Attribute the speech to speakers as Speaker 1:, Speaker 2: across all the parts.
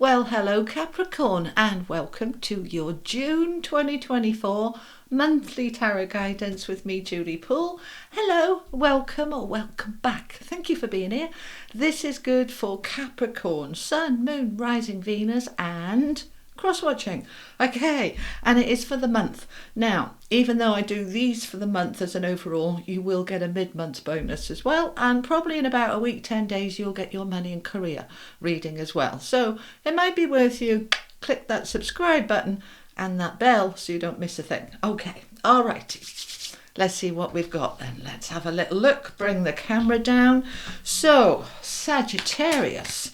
Speaker 1: Well, hello Capricorn, and welcome to your June 2024 monthly tarot guidance with me, Judy Poole. Hello, welcome or welcome back. Thank you for being here. This is good for Capricorn, Sun, Moon, Rising, Venus and cross-watching. Okay, and it is for the month. Now, even though I do these for the month as an overall, you will get a mid-month bonus as well, and probably in about a week, 10 days, you'll get your money and career reading as well. So it might be worth you click that subscribe button and that bell so you don't miss a thing. Okay, all right. Let's see what we've got then. Let's have a little look. Bring the camera down. So, Sagittarius.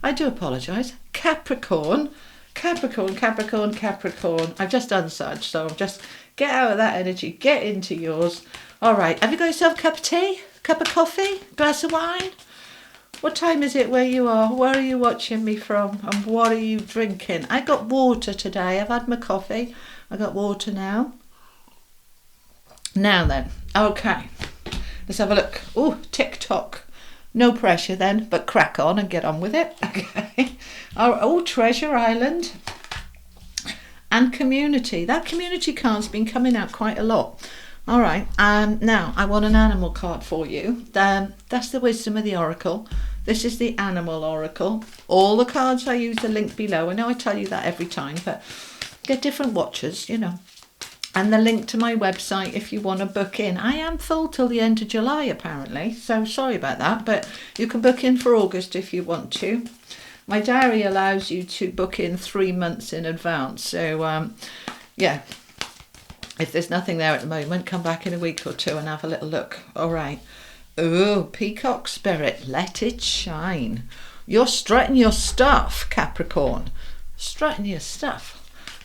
Speaker 1: I do apologise. Capricorn. I've just done Sag, so just get out of that energy, get into yours. All right, have you got yourself a cup of tea, cup of coffee, glass of wine? What time is it where you are? Where are you watching me from? And what are you drinking? I got water today. I've had my coffee. I got water now. Now then, okay. Let's have a look. Oh, TikTok. No pressure then, but crack on and get on with it. Okay. Oh, Treasure Island and Community. That Community card's been coming out quite a lot. All right. Now I want an animal card for you. That's the Wisdom of the Oracle. This is the Animal Oracle. All the cards I use the link below. I know I tell you that every time, but get different watchers, you know. And the link to my website if you want to book in. I am full till the end of July apparently, so sorry about that, but you can book in for August if you want to. My diary allows you to book in 3 months in advance, so yeah, if there's nothing there at the moment, come back in a week or two and have a little look. All right. Oh, Peacock Spirit, let it shine. You're strutting your stuff, Capricorn. Strutting your stuff.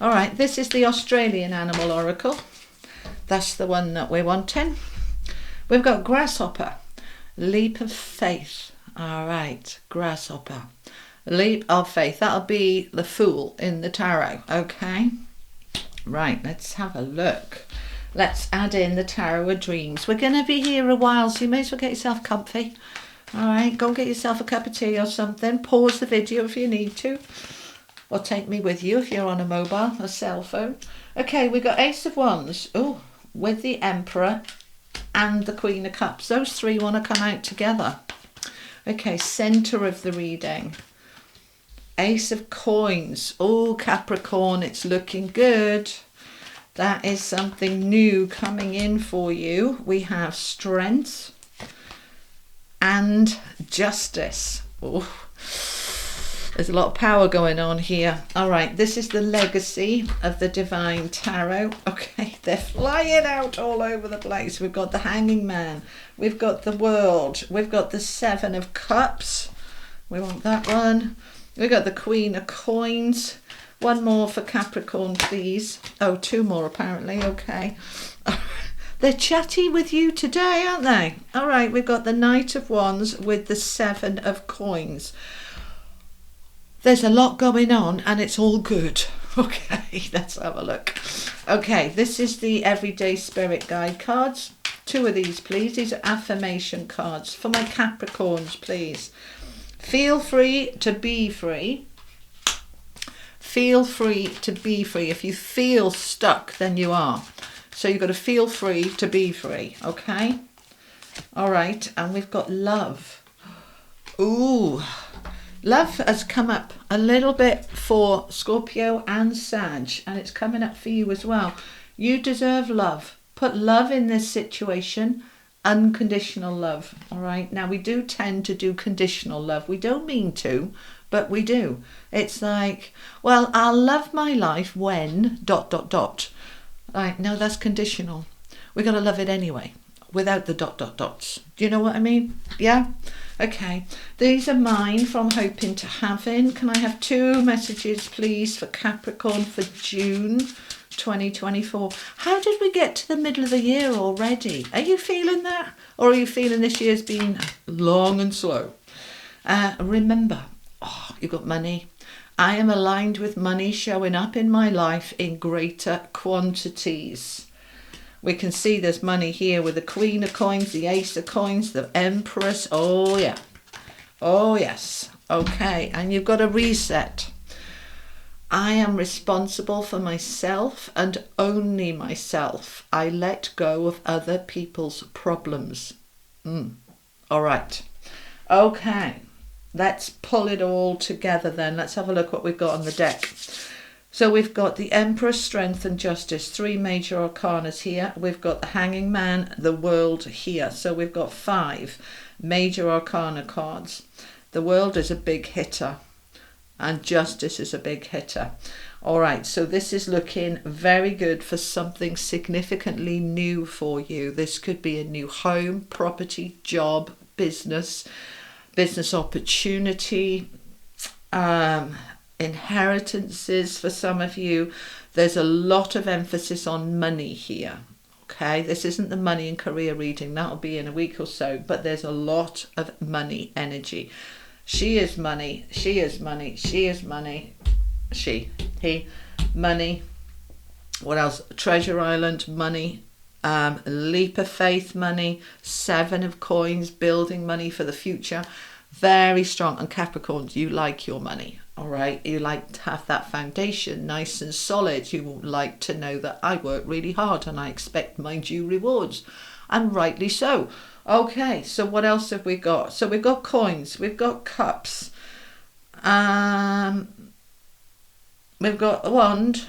Speaker 1: All right, this is the Australian Animal Oracle. That's the one that we're wanting. We've got Grasshopper, Leap of Faith. All right, Grasshopper, Leap of Faith. That'll be the Fool in the tarot, okay? Right, let's have a look. Let's add in the Tarot of Dreams. We're going to be here a while, so you may as well get yourself comfy. All right, go and get yourself a cup of tea or something. Pause the video if you need to. Or take me with you if you're on a mobile, a cell phone. Okay, we've got Ace of Wands. Oh, with the Emperor and the Queen of Cups. Those three want to come out together. Okay, centre of the reading. Ace of Coins. Oh, Capricorn, it's looking good. That is something new coming in for you. We have Strength and Justice. Oh. There's a lot of power going on here. All right, this is the Legacy of the Divine Tarot. Okay, they're flying out all over the place. We've got the Hanging Man. We've got the World. We've got the Seven of Cups. We want that one. We've got the Queen of Coins. One more for Capricorn, please. Oh, 2 more apparently. Okay. They're chatty with you today, aren't they? All right, we've got the Knight of Wands with the 7 of Coins. There's a lot going on and it's all good. Okay, let's have a look. Okay, this is the Everyday Spirit Guide cards. 2 of these, please. These are affirmation cards for my Capricorns, please. Feel free to be free. Feel free to be free. If you feel stuck, then you are. So you've got to feel free to be free, okay? All right, and we've got love. Ooh. Love has come up a little bit for Scorpio and Sag, and it's coming up for you as well. You deserve love. Put love in this situation, unconditional love, all right? Now, we do tend to do conditional love. We don't mean to, but we do. It's like, well, I'll love my life when ... Right, no, that's conditional. We got to love it anyway, without the ... Do you know what I mean? Yeah? Okay, these are mine from Hoping to Having. Can I have 2 messages, please, for Capricorn for June 2024? How did we get to the middle of the year already? Are you feeling that? Or are you feeling this year's been long and slow? Remember, you've got money. I am aligned with money showing up in my life in greater quantities. We can see there's money here with the Queen of Coins, the Ace of Coins, the Empress. Oh, yeah. Oh, yes. Okay. And you've got a reset. I am responsible for myself and only myself. I let go of other people's problems. All right. Okay. Let's pull it all together then. Let's have a look what we've got on the deck. So we've got the Emperor, Strength and Justice, 3 major arcanas here. We've got the Hanging Man, the World here. So we've got 5 major arcana cards. The World is a big hitter and Justice is a big hitter. All right, so this is looking very good for something significantly new for you. This could be a new home, property, job, business opportunity, inheritances for some of you. There's a lot of emphasis on money here. Okay, this isn't the money and career reading. That'll be in a week or so, but there's a lot of money energy. She is money, she is money, she is money, he, money. What else? Treasure Island, money. Leap of faith, money. 7 of coins, building money for the future. Very strong. And Capricorns, you like your money. All right, you like to have that foundation nice and solid. You like to know that I work really hard and I expect my due rewards, and rightly so. Okay, so what else have we got? So we've got coins, we've got cups, we've got a wand.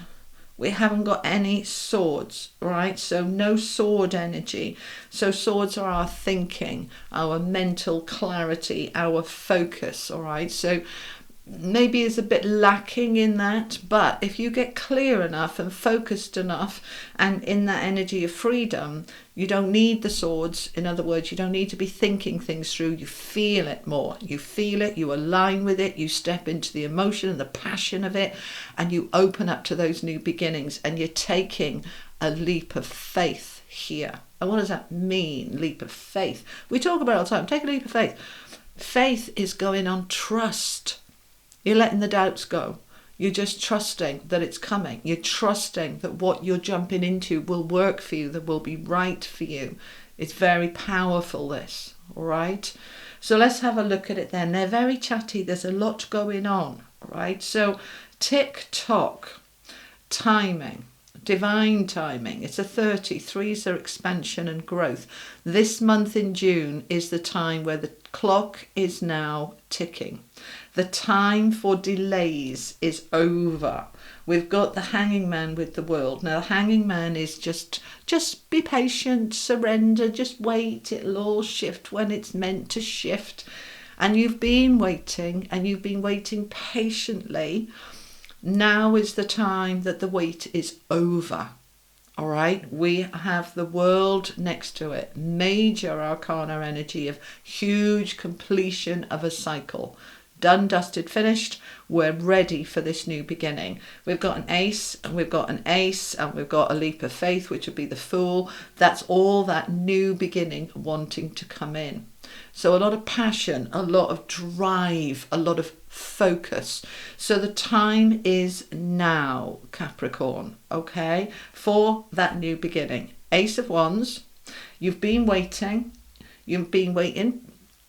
Speaker 1: We haven't got any swords, right? So no sword energy. So swords are our thinking, our mental clarity, our focus, all right? So maybe is a bit lacking in that, but if you get clear enough and focused enough and in that energy of freedom, you don't need the swords. In other words, you don't need to be thinking things through. You feel it more. You feel it, you align with it, you step into the emotion and the passion of it, and you open up to those new beginnings, and you're taking a leap of faith here. And what does that mean, leap of faith? We talk about it all the time. Take a leap of faith. Faith is going on trust. You're letting the doubts go. You're just trusting that it's coming. You're trusting that what you're jumping into will work for you, that will be right for you. It's very powerful, this, all right? So let's have a look at it then. They're very chatty. There's a lot going on, right? So tick-tock, timing, divine timing. It's a 30. 3s are expansion and growth. This month in June is the time where the clock is now ticking. The time for delays is over. We've got the Hanging Man with the World. Now, the Hanging Man is just be patient, surrender, just wait. It'll all shift when it's meant to shift. And you've been waiting, and you've been waiting patiently. Now is the time that the wait is over. All right, we have the World next to it. Major arcana energy of huge completion of a cycle. Done, dusted, finished. We're ready for this new beginning. We've got an ace, and we've got an ace, and we've got a leap of faith, which would be the Fool. That's all that new beginning wanting to come in. So a lot of passion, a lot of drive, a lot of focus. So the time is now, Capricorn, okay, for that new beginning. Ace of Wands, you've been waiting.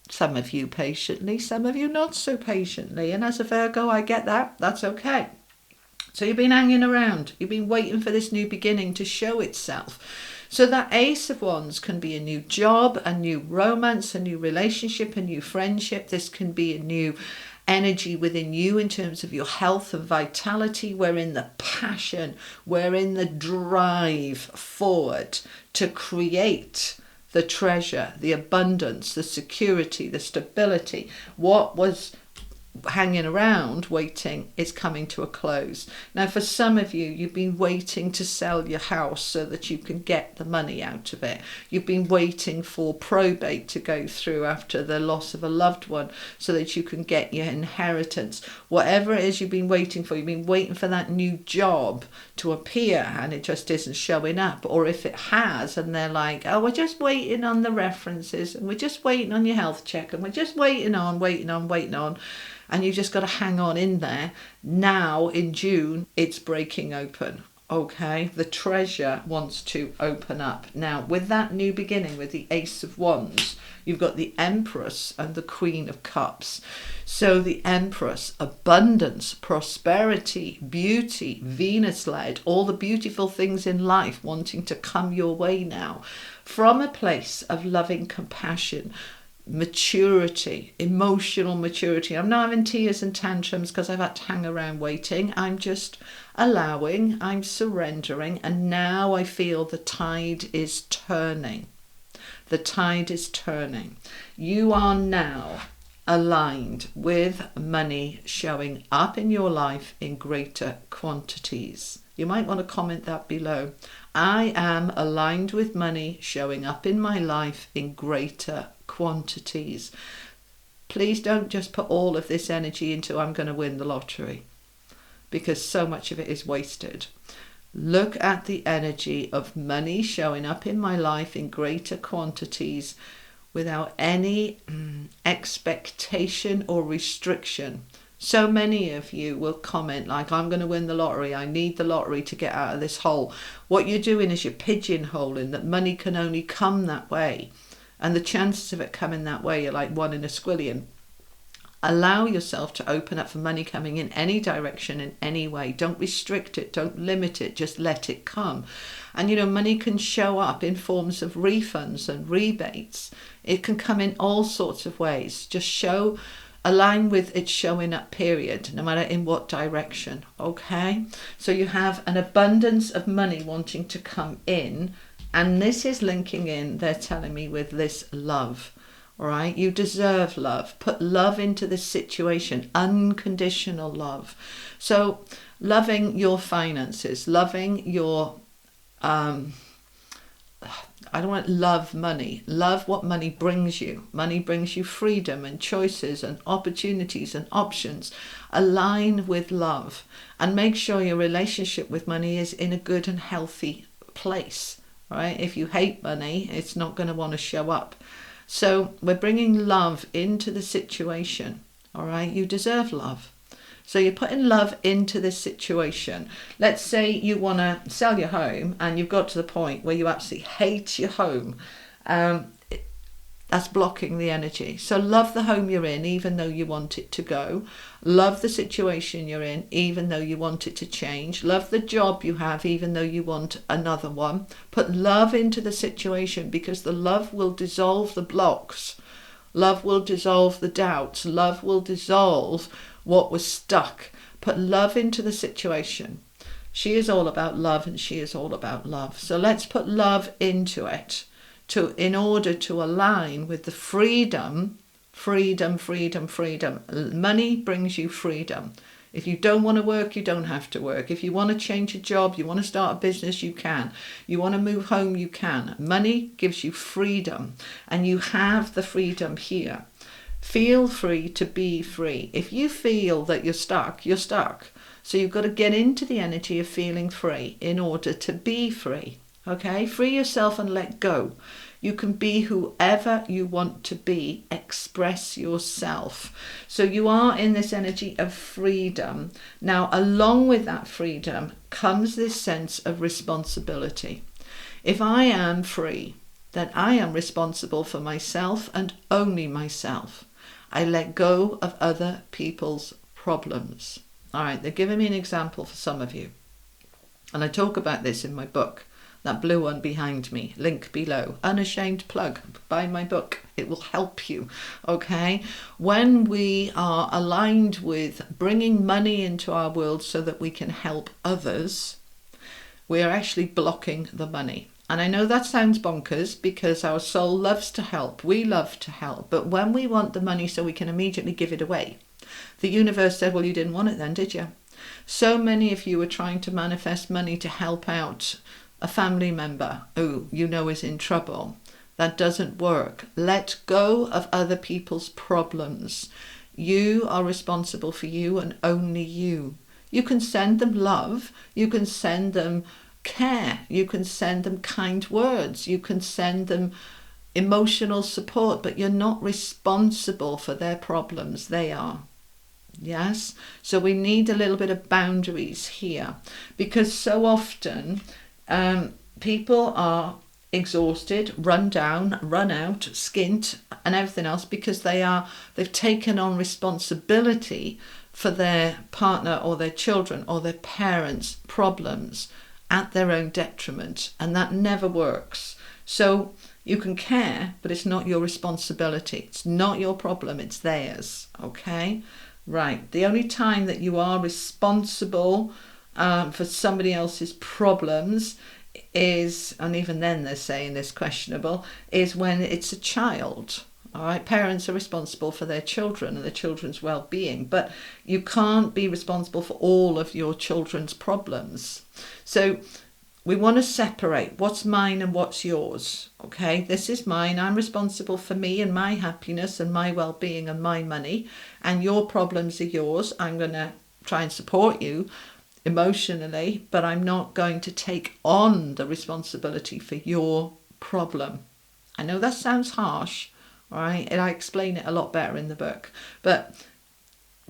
Speaker 1: Some of you patiently, some of you not so patiently. And as a Virgo, I get that. That's okay. So you've been hanging around. You've been waiting for this new beginning to show itself. So that Ace of Wands can be a new job, a new romance, a new relationship, a new friendship. This can be a new energy within you in terms of your health and vitality. We're in the passion. We're in the drive forward to create the treasure, the abundance, the security, the stability. What was hanging around waiting is coming to a close. Now, for some of you, you've been waiting to sell your house so that you can get the money out of it. You've been waiting for probate to go through after the loss of a loved one so that you can get your inheritance. Whatever it is you've been waiting for, you've been waiting for that new job to appear and it just isn't showing up. Or if it has and they're like, oh, we're just waiting on the references and we're just waiting on your health check and we're just waiting on. And you've just got to hang on in there. Now in June, it's breaking open. Okay, the treasure wants to open up. Now, with that new beginning, with the Ace of Wands, you've got the Empress and the Queen of Cups. So the Empress, abundance, prosperity, beauty, Venus-led, all the beautiful things in life wanting to come your way now from a place of loving compassion, maturity, emotional maturity. I'm not having tears and tantrums because I've had to hang around waiting. I'm just allowing, I'm surrendering, and now I feel the tide is turning. The tide is turning. You are now aligned with money showing up in your life in greater quantities. You might want to comment that below. I am aligned with money showing up in my life in greater quantities. Please don't just put all of this energy into I'm going to win the lottery, because so much of it is wasted. Look at the energy of money showing up in my life in greater quantities without any expectation or restriction. So many of you will comment like, I'm going to win the lottery, I need the lottery to get out of this hole. What you're doing is you're pigeonholing that money can only come that way, and the chances of it coming that way are like 1 in a squillion. Allow yourself to open up for money coming in any direction, in any way. Don't restrict it, don't limit it, just let it come. And you know, money can show up in forms of refunds and rebates. It can come in all sorts of ways. Just align with its showing up period, no matter in what direction, okay? So you have an abundance of money wanting to come in, and this is linking in, they're telling me, with this love. All right, you deserve love. Put love into this situation, unconditional love. So loving your finances, loving your, I don't want to love money. Love what money brings you. Money brings you freedom and choices and opportunities and options. Align with love and make sure your relationship with money is in a good and healthy place. Right? If you hate money, it's not going to want to show up. So we're bringing love into the situation, all right? You deserve love. So you're putting love into this situation. Let's say you want to sell your home and you've got to the point where you absolutely hate your home. That's blocking the energy. So love the home you're in, even though you want it to go. Love the situation you're in, even though you want it to change. Love the job you have, even though you want another one. Put love into the situation, because the love will dissolve the blocks. Love will dissolve the doubts. Love will dissolve what was stuck. Put love into the situation. She is all about love, and she is all about love. So let's put love into it. In order to align with the freedom. Money brings you freedom. If you don't want to work, you don't have to work. If you want to change a job, you want to start a business, you can. You want to move home, you can. Money gives you freedom, and you have the freedom here. Feel free to be free. If you feel that you're stuck, you're stuck. So you've got to get into the energy of feeling free in order to be free. Okay, free yourself and let go. You can be whoever you want to be. Express yourself. So you are in this energy of freedom. Now, along with that freedom comes this sense of responsibility. If I am free, then I am responsible for myself and only myself. I let go of other people's problems. All right, they're giving me an example for some of you. And I talk about this in my book. That blue one behind me, link below. Unashamed plug. Buy my book. It will help you. Okay? When we are aligned with bringing money into our world so that we can help others, we are actually blocking the money. And I know that sounds bonkers, because our soul loves to help. We love to help. But when we want the money so we can immediately give it away, the universe said, well, you didn't want it then, did you? So many of you are trying to manifest money to help out a family member who you know is in trouble. That doesn't work. Let go of other people's problems. You are responsible for you and only you. You can send them love. You can send them care. You can send them kind words. You can send them emotional support, but you're not responsible for their problems. They are. Yes, so we need a little bit of boundaries here, because so often people are exhausted, run down, run out, skint, and everything else because they've taken on responsibility for their partner or their children or their parents' problems at their own detriment, and that never works. So you can care, but it's not your responsibility. It's not your problem, it's theirs. Okay? Right. The only time that you are responsible for somebody else's problems is, and even then they're saying this questionable, is when it's a child. All right, parents are responsible for their children and their children's well-being, but you can't be responsible for all of your children's problems. So we want to separate what's mine and what's yours. Okay, this is mine. I'm responsible for me and my happiness and my well-being and my money, and your problems are yours. I'm going to try and support you emotionally, but I'm not going to take on the responsibility for your problem. I know that sounds harsh, all right, and I explain it a lot better in the book, but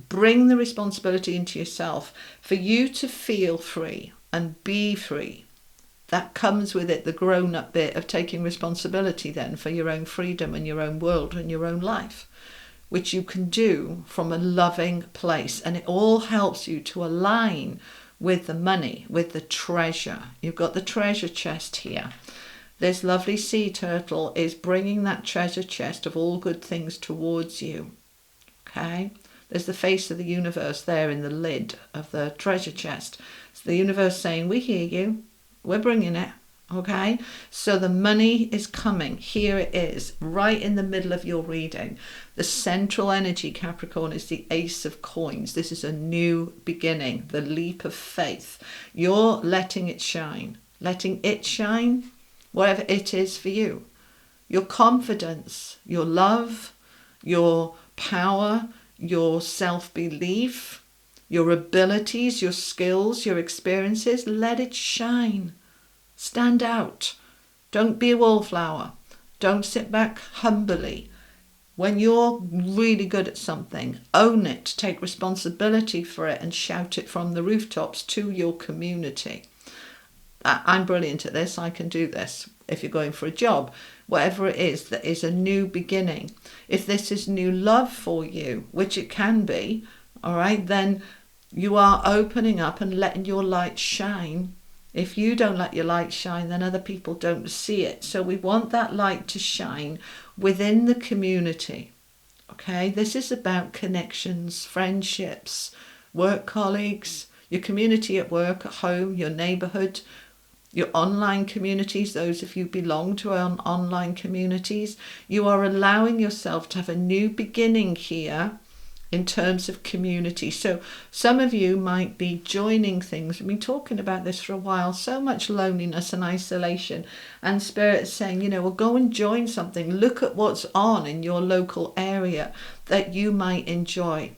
Speaker 1: bring the responsibility into yourself for you to feel free and be free. That comes with it, the grown-up bit of taking responsibility then for your own freedom and your own world and your own life, which you can do from a loving place. And it all helps you to align with the money, with the treasure. You've got the treasure chest here. This lovely sea turtle is bringing that treasure chest of all good things towards you. Okay? There's the face of the universe there in the lid of the treasure chest. It's the universe saying, we hear you. We're bringing it, okay? So the money is coming. Here it is, right in the middle of your reading. The central energy, Capricorn, is the Ace of Coins. This is a new beginning, the leap of faith. You're letting it shine, whatever it is for you. Your confidence, your love, your power, your self-belief, your abilities, your skills, your experiences, let it shine. Stand out. Don't be a wallflower. Don't sit back humbly. When you're really good at something, own it, take responsibility for it and shout it from the rooftops to your community. I'm brilliant at this. I can do this. If you're going for a job, whatever it is that is a new beginning. If this is new love for you, which it can be, all right, then you are opening up and letting your light shine. If you don't let your light shine, then other people don't see it. So we want that light to shine within the community. Okay, this is about connections, friendships, work colleagues, your community at work, at home, your neighborhood, your online communities, those of you belong to online communities. You are allowing yourself to have a new beginning here in terms of community. So some of you might be joining things. We've been talking about this for a while. So much loneliness and isolation, and Spirit saying, well, go and join something. Look at what's on in your local area that you might enjoy,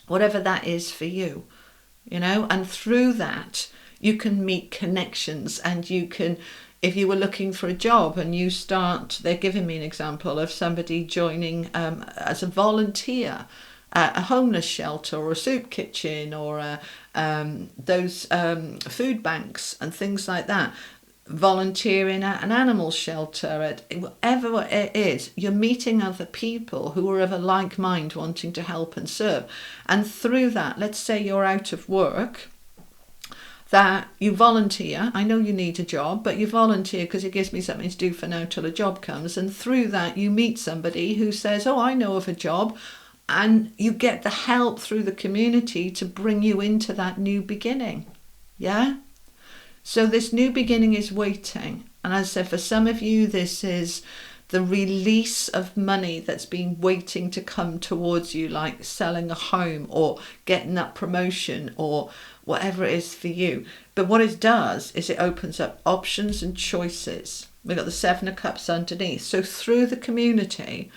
Speaker 1: whatever that is for you, and through that you can meet connections, and you can, if you were looking for a job and you start, they're giving me an example of somebody joining as a volunteer at a homeless shelter or a soup kitchen or those food banks and things like that, volunteering at an animal shelter, at whatever it is. You're meeting other people who are of a like mind, wanting to help and serve. And through that, let's say you're out of work, that you volunteer. I know you need a job, but you volunteer because it gives me something to do for now till a job comes. And through that, you meet somebody who says, oh, I know of a job. And you get the help through the community to bring you into that new beginning. Yeah? So this new beginning is waiting. And as I said, for some of you, this is the release of money that's been waiting to come towards you, like selling a home or getting that promotion or whatever it is for you. But what it does is it opens up options and choices. We've got the Seven of Cups underneath. So through the community,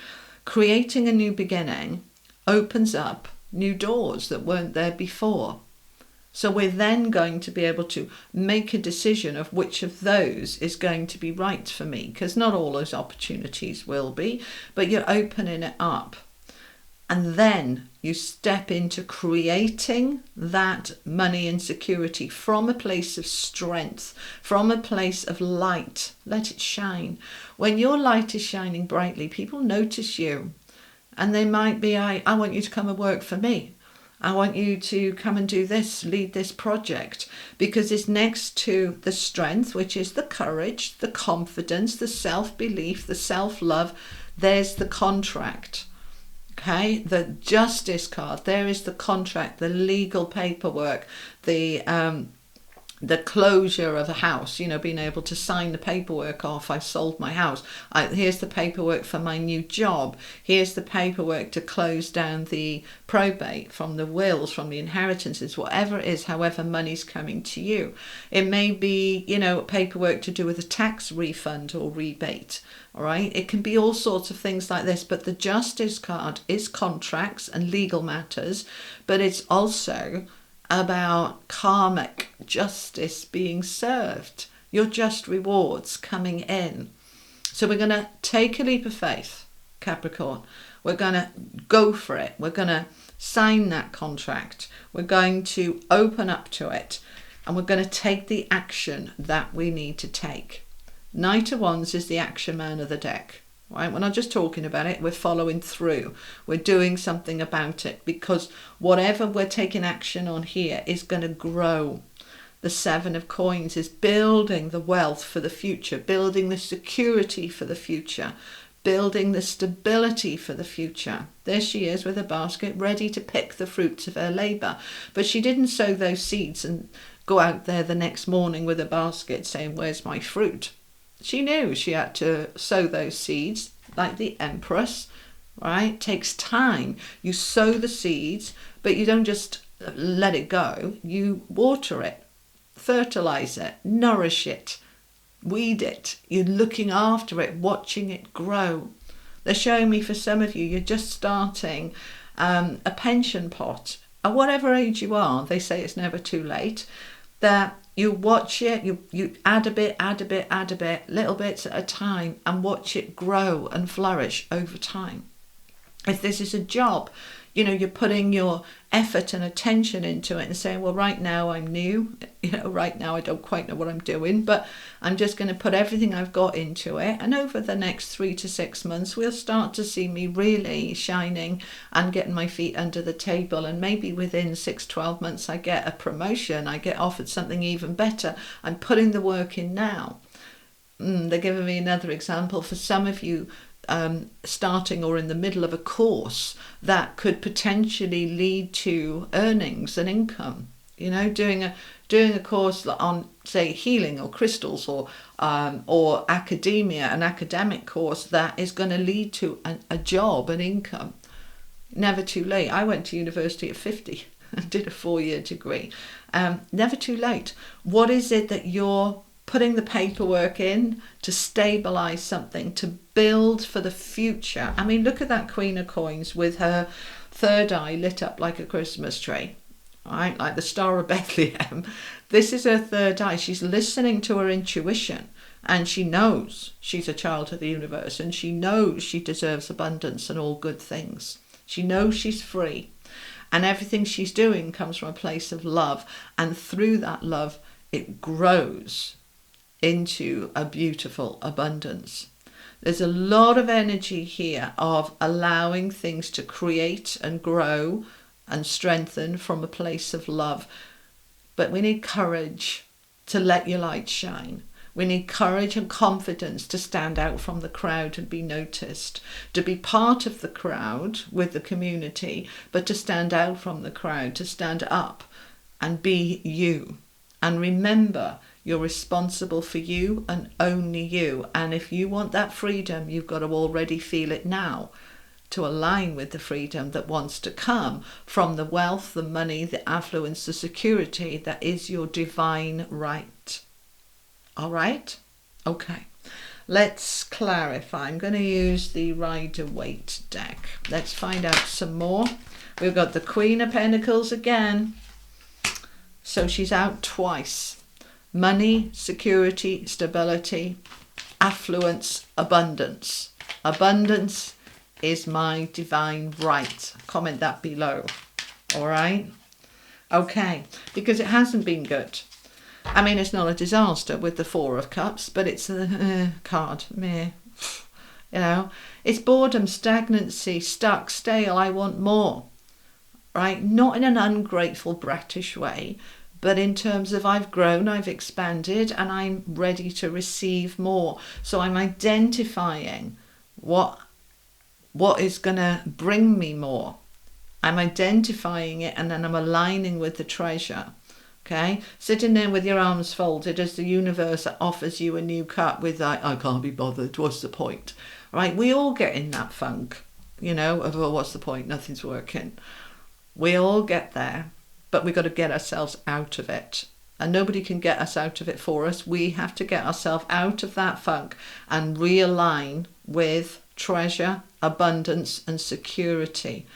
Speaker 1: creating a new beginning opens up new doors that weren't there before. So we're then going to be able to make a decision of which of those is going to be right for me, because not all those opportunities will be, but you're opening it up. And then you step into creating that money and security from a place of strength, from a place of light. Let it shine. When your light is shining brightly, people notice you. And they might be, I want you to come and work for me. I want you to come and do this, lead this project. Because it's next to the strength, which is the courage, the confidence, the self-belief, the self-love. There's the contract. Okay, the justice card, there is the contract, the legal paperwork, the closure of a house, being able to sign the paperwork off. I sold my house. Here's the paperwork for my new job. Here's the paperwork to close down the probate, from the wills, from the inheritances, whatever it is, however money's coming to you. It may be, paperwork to do with a tax refund or rebate. All right, it can be all sorts of things like this, but the justice card is contracts and legal matters, but it's also about karmic justice being served, your just rewards coming in. So we're going to take a leap of faith, Capricorn. We're going to go for it. We're going to sign that contract. We're going to open up to it, and we're going to take the action that we need to take. Knight of Wands is the action man of the deck. Right? We're not just talking about it, we're following through. We're doing something about it, because whatever we're taking action on here is going to grow. The Seven of Coins is building the wealth for the future, building the security for the future, building the stability for the future. There she is with a basket, ready to pick the fruits of her labour. But she didn't sow those seeds and go out there the next morning with a basket saying, "Where's my fruit?" She knew she had to sow those seeds, like the Empress, right? It takes time. You sow the seeds, but you don't just let it go. You water it, fertilize it, nourish it, weed it. You're looking after it, watching it grow. They're showing me, for some of you, you're just starting a pension pot. At whatever age you are, they say it's never too late, that you watch it, you add a bit, little bits at a time, and watch it grow and flourish over time. If this is a job, you're putting your effort and attention into it and saying, well, right now I'm new, right now I don't quite know what I'm doing, but I'm just going to put everything I've got into it. And over the next 3 to 6 months, we'll start to see me really shining and getting my feet under the table. And maybe within 6-12 months, I get a promotion, I get offered something even better. I'm putting the work in now. They're giving me another example. For some of you, starting or in the middle of a course that could potentially lead to earnings and income, doing a course on, say, healing or crystals, or academia, an academic course that is going to lead to a job and income. Never too late. I went to university at 50 and did a 4-year degree. Never too late. What is it that you're putting the paperwork in to stabilize something, to build for the future? I mean, look at that Queen of Coins with her third eye lit up like a Christmas tree, right? Like the Star of Bethlehem. This is her third eye. She's listening to her intuition, and she knows she's a child of the universe, and she knows she deserves abundance and all good things. She knows she's free, and everything she's doing comes from a place of love, and through that love, it grows into a beautiful abundance. There's a lot of energy here of allowing things to create and grow and strengthen from a place of love. But we need courage to let your light shine. We need courage and confidence to stand out from the crowd and be noticed, to be part of the crowd with the community, but to stand out from the crowd, to stand up and be you. And remember, you're responsible for you and only you. And if you want that freedom, you've got to already feel it now to align with the freedom that wants to come from the wealth, the money, the affluence, the security that is your divine right. All right? Okay. Let's clarify. I'm going to use the Rider-Waite deck. Let's find out some more. We've got the Queen of Pentacles again. So she's out twice. Money, security, stability, affluence, abundance. Abundance is my divine right. Comment that below. All right? Okay, because it hasn't been good. I mean, it's not a disaster with the Four of Cups, but it's a card. Meh. You know, it's boredom, stagnancy, stuck, stale. I want more. Right? Not in an ungrateful, brattish way, but in terms of I've grown, I've expanded, and I'm ready to receive more. So I'm identifying what is going to bring me more. I'm identifying it, and then I'm aligning with the treasure. Okay, sitting there with your arms folded as the universe offers you a new cup with like, I can't be bothered, what's the point? Right, we all get in that funk, you know, of, oh, what's the point, nothing's working. We all get there, but we've got to get ourselves out of it. And nobody can get us out of it for us. We have to get ourselves out of that funk and realign with treasure, abundance, and security.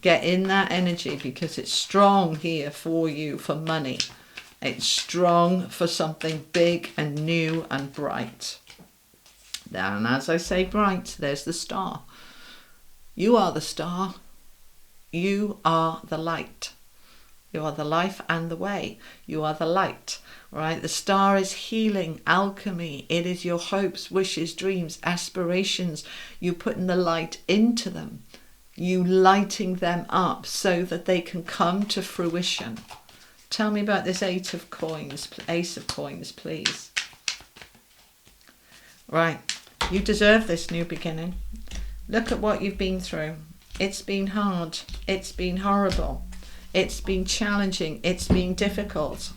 Speaker 1: Get in that energy because it's strong here for you for money. It's strong for something big and new and bright. And as I say bright, there's the star. You are the star. You are the light. You are the life and the way. You are the light, right? The star is healing, alchemy. It is your hopes, wishes, dreams, aspirations. You putting the light into them. You lighting them up so that they can come to fruition. Tell me about this Ace of Coins, please. Right, you deserve this new beginning. Look at what you've been through. It's been hard. It's been horrible. It's been challenging. It's been difficult.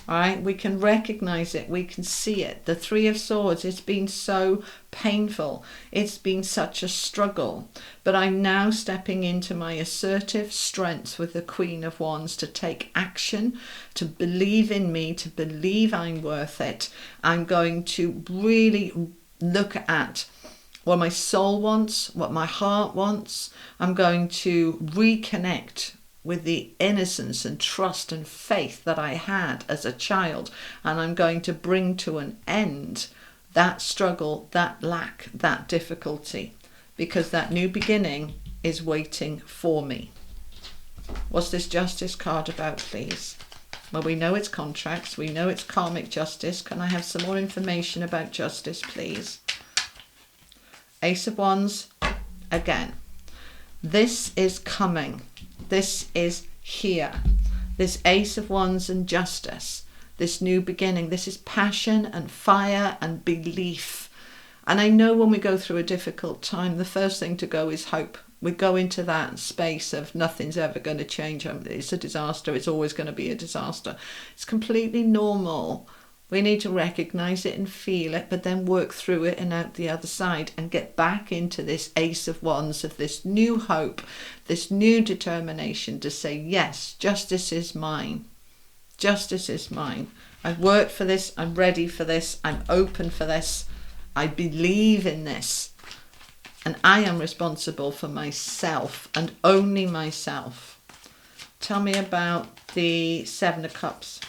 Speaker 1: All right, we can recognize it. We can see it. The Three of Swords, it's been so painful. It's been such a struggle. But I'm now stepping into my assertive strengths with the Queen of Wands to take action, to believe in me, to believe I'm worth it. I'm going to really look at what my soul wants, what my heart wants. I'm going to reconnect with the innocence and trust and faith that I had as a child. And I'm going to bring to an end that struggle, that lack, that difficulty, because that new beginning is waiting for me. What's this Justice card about, please? Well, we know it's contracts. We know it's karmic justice. Can I have some more information about justice, please? Ace of Wands, again. This is coming. This is here. This Ace of Wands and justice. This new beginning. This is passion and fire and belief. And I know when we go through a difficult time, the first thing to go is hope. We go into that space of nothing's ever going to change. It's a disaster. It's always going to be a disaster. It's completely normal. We need to recognize it and feel it, but then work through it and out the other side and get back into this Ace of Wands of this new hope, this new determination to say, yes, justice is mine. Justice is mine. I've worked for this. I'm ready for this. I'm open for this. I believe in this. And I am responsible for myself and only myself. Tell me about the Seven of Cups.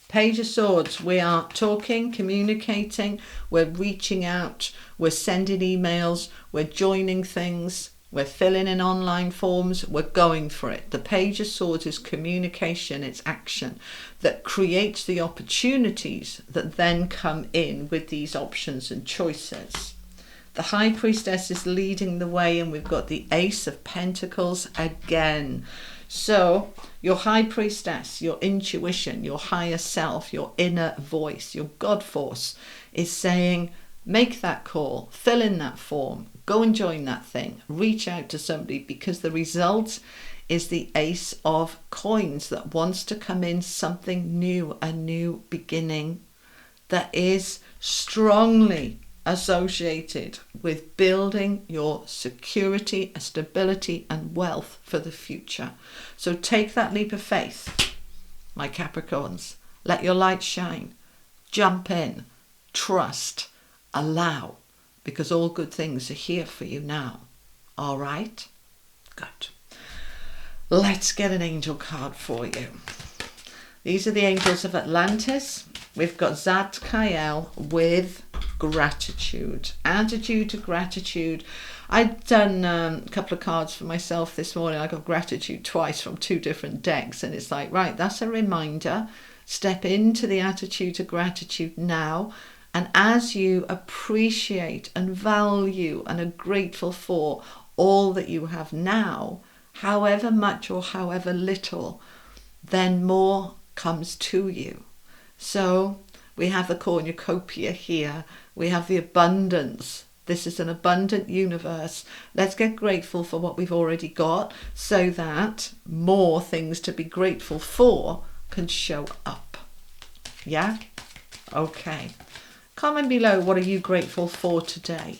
Speaker 1: Page of Swords, we are talking, communicating, we're reaching out, we're sending emails, we're joining things, we're filling in online forms, we're going for it. The Page of Swords is communication, it's action that creates the opportunities that then come in with these options and choices. The High Priestess is leading the way, and we've got the Ace of Pentacles again. So your High Priestess, your intuition, your higher self, your inner voice, your God force is saying, make that call, fill in that form, go and join that thing, reach out to somebody, because the result is the Ace of Coins that wants to come in something new, a new beginning that is strongly associated with building your security, stability and wealth for the future. So take that leap of faith, my Capricorns. Let your light shine. Jump in. Trust. Allow. Because all good things are here for you now. All right? Good. Let's get an angel card for you. These are the angels of Atlantis. We've got Zadkiel with gratitude. Attitude to gratitude. I've done a couple of cards for myself this morning. I got gratitude twice from 2 different decks, and it's like, right, that's a reminder. Step into the attitude of gratitude now, and as you appreciate and value and are grateful for all that you have now, however much or however little, then more comes to you. So we have the cornucopia here. We have the abundance. This is an abundant universe. Let's get grateful for what we've already got so that more things to be grateful for can show up. Yeah? Okay. Comment below, what are you grateful for today?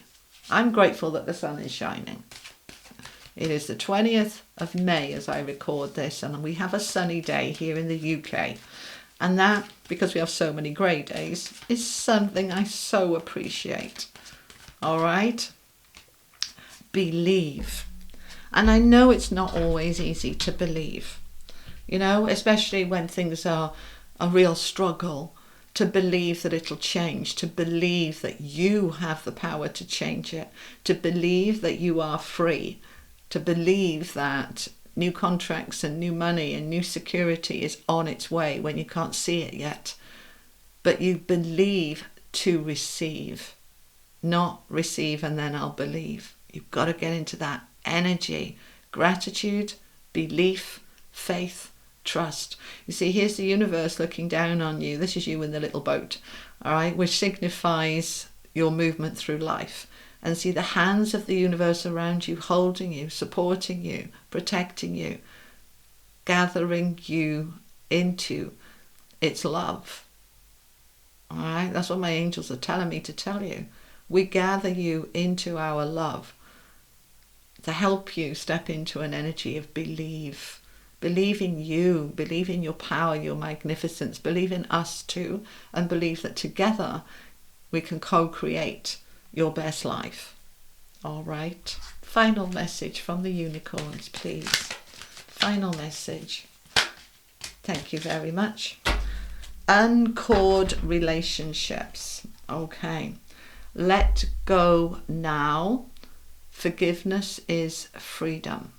Speaker 1: I'm grateful that the sun is shining. It is the 20th of May as I record this, and we have a sunny day here in the UK. And that, because we have so many grey days, is something I so appreciate. All right? Believe. And I know it's not always easy to believe, you know, especially when things are a real struggle, to believe that it'll change, to believe that you have the power to change it, to believe that you are free, to believe that new contracts and new money and new security is on its way when you can't see it yet. But you believe to receive, not receive and then I'll believe. You've got to get into that energy. Gratitude, belief, faith, trust. You see, here's the universe looking down on you. This is you in the little boat, all right, which signifies your movement through life. And see the hands of the universe around you, holding you, supporting you, protecting you, gathering you into its love. All right, that's what my angels are telling me to tell you. We gather you into our love to help you step into an energy of believe. Believe in you, believe in your power, your magnificence, believe in us too, and believe that together we can co-create your best life. All right. Final message from the unicorns, please. Final message. Thank you very much. Uncorded relationships. Okay. Let go now. Forgiveness is freedom.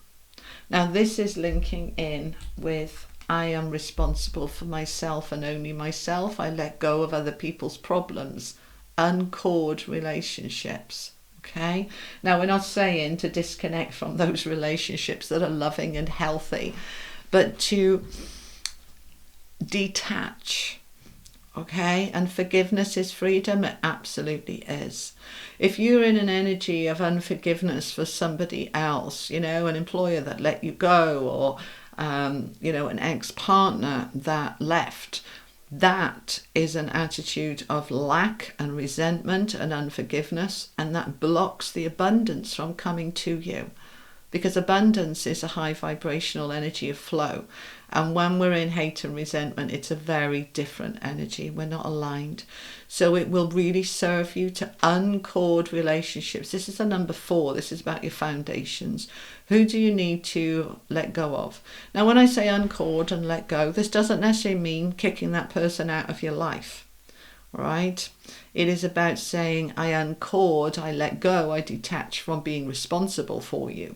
Speaker 1: Now this is linking in with I am responsible for myself and only myself. I let go of other people's problems. Uncorded relationships. Okay, now we're not saying to disconnect from those relationships that are loving and healthy, but to detach. Okay, and forgiveness is freedom. It absolutely is. If you're in an energy of unforgiveness for somebody else, you know, an employer that let you go, or you know, an ex-partner that left, that is an attitude of lack and resentment and unforgiveness, and that blocks the abundance from coming to you, because abundance is a high vibrational energy of flow, and when we're in hate and resentment, it's a very different energy. We're not aligned. So it will really serve you to uncord relationships. This is a number 4. This is about your foundations. Who do you need to let go of? Now, when I say uncord and let go, this doesn't necessarily mean kicking that person out of your life, right? It is about saying, I uncord, I let go, I detach from being responsible for you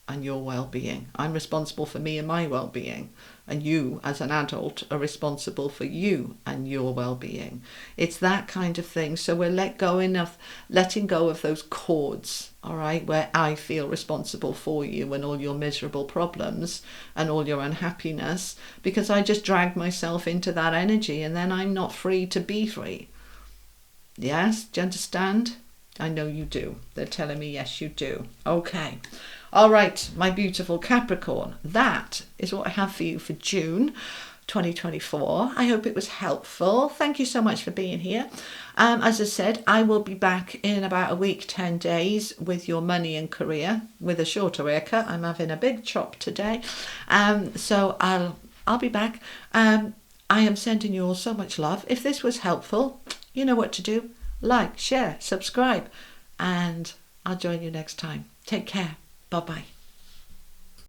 Speaker 1: and your well-being. I'm responsible for me and my well-being, and you as an adult are responsible for you and your well-being. It's that kind of thing. So we're letting go of those cords, all right, where I feel responsible for you and all your miserable problems and all your unhappiness, because I just dragged myself into that energy, and then I'm not free to be free. Yes, do you understand? I know you do. They're telling me yes, you do. Okay. All right, my beautiful Capricorn, that is what I have for you for June 2024. I hope it was helpful. Thank you so much for being here. As I said, I will be back in about a week, 10 days with your money and career with a shorter haircut. I'm having a big chop today. So I'll be back. I am sending you all so much love. If this was helpful, you know what to do. Like, share, subscribe, and I'll join you next time. Take care. Bye-bye.